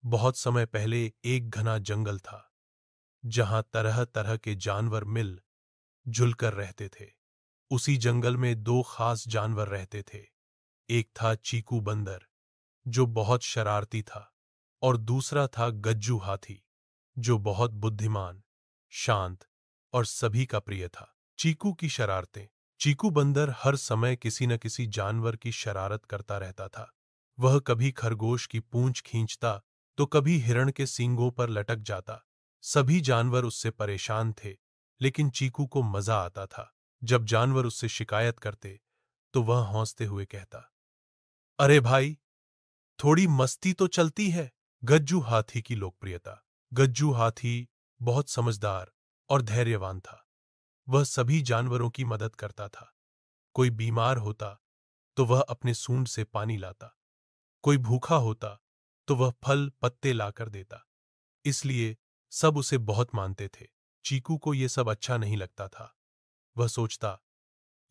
बहुत समय पहले एक घना जंगल था जहां तरह तरह के जानवर मिल जुल कर रहते थे। उसी जंगल में दो खास जानवर रहते थे। एक था चीकू बंदर जो बहुत शरारती था और दूसरा था गज्जू हाथी जो बहुत बुद्धिमान, शांत और सभी का प्रिय था। चीकू की शरारतें। चीकू बंदर हर समय किसी न किसी जानवर की शरारत करता रहता था। वह कभी खरगोश की पूंछ खींचता तो कभी हिरण के सींगों पर लटक जाता। सभी जानवर उससे परेशान थे, लेकिन चीकू को मजा आता था। जब जानवर उससे शिकायत करते तो वह हंसते हुए कहता, अरे भाई, थोड़ी मस्ती तो चलती है। गज्जू हाथी की लोकप्रियता। गज्जू हाथी बहुत समझदार और धैर्यवान था। वह सभी जानवरों की मदद करता था। कोई बीमार होता तो वह अपने सूंड से पानी लाता। कोई भूखा होता तो वह फल पत्ते लाकर देता। इसलिए सब उसे बहुत मानते थे। चीकू को यह सब अच्छा नहीं लगता था। वह सोचता,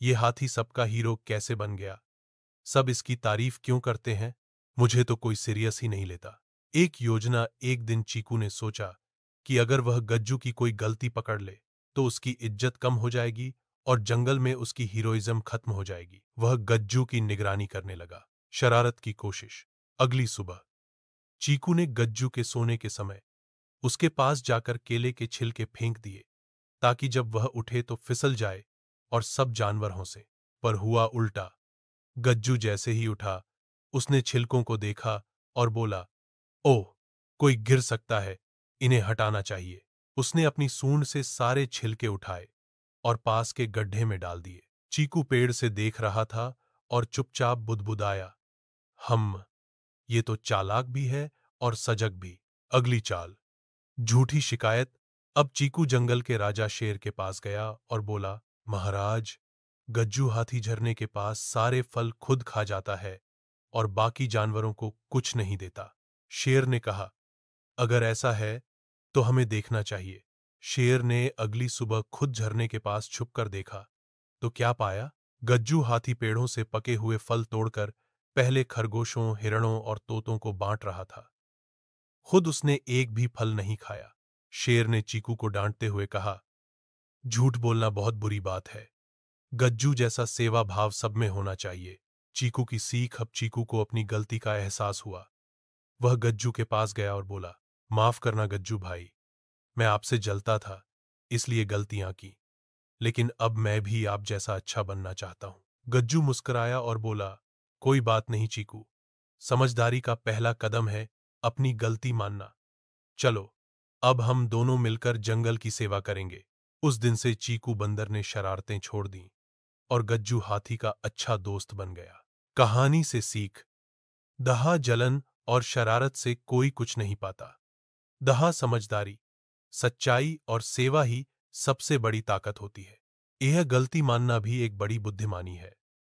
ये हाथी सबका हीरो कैसे बन गया? सब इसकी तारीफ क्यों करते हैं? मुझे तो कोई सीरियस ही नहीं लेता। एक दिन चीकू ने सोचा कि अगर वह गज्जू की कोई गलती पकड़ ले तो उसकी इज्जत कम हो जाएगी और जंगल में उसकी हीरोइज्म खत्म हो जाएगी। वह गज्जू की निगरानी करने लगा। शरारत की कोशिश। अगली सुबह चीकू ने गज्जू के सोने के समय उसके पास जाकर केले के छिलके फेंक दिए ताकि जब वह उठे तो फिसल जाए और सब जानवर हंसे। पर हुआ उल्टा। गज्जू जैसे ही उठा, उसने छिलकों को देखा और बोला, ओह, कोई गिर सकता है, इन्हें हटाना चाहिए। उसने अपनी सूंड से सारे छिलके उठाए और पास के गड्ढे में डाल दिए। चीकू पेड़ से देख रहा था और चुपचाप बुदबुदाया, ये तो चालाक भी है और सजग भी। अगली चाल। झूठी शिकायत। अब चीकू जंगल के राजा शेर के पास गया और बोला, महाराज, गज्जू हाथी झरने के पास सारे फल खुद खा जाता है और बाकी जानवरों को कुछ नहीं देता। शेर ने कहा, अगर ऐसा है तो हमें देखना चाहिए। शेर ने अगली सुबह खुद झरने के पास छुपकर देखा तो क्या पाया? गज्जू हाथी पेड़ों से पके हुए फल तोड़कर पहले खरगोशों, हिरणों और तोतों को बांट रहा था। खुद उसने एक भी फल नहीं खाया। शेर ने चीकू को डांटते हुए कहा, झूठ बोलना बहुत बुरी बात है। गज्जू जैसा सेवा भाव सब में होना चाहिए। चीकू की सीख। अब चीकू को अपनी गलती का एहसास हुआ। वह गज्जू के पास गया और बोला, माफ करना गज्जू भाई, मैं आपसे जलता था इसलिए गलतियां की, लेकिन अब मैं भी आप जैसा अच्छा बनना चाहता हूं। गज्जू मुस्कुराया और बोला, कोई बात नहीं चीकू, समझदारी का पहला कदम है अपनी गलती मानना। चलो, अब हम दोनों मिलकर जंगल की सेवा करेंगे। उस दिन से चीकू बंदर ने शरारतें छोड़ दीं और गज्जू हाथी का अच्छा दोस्त बन गया। कहानी से सीख। दहा जलन और शरारत से कोई कुछ नहीं पाता। दहा समझदारी, सच्चाई और सेवा ही सबसे बड़ी ताकत होती है। यह गलती मानना भी एक बड़ी बुद्धिमानी है।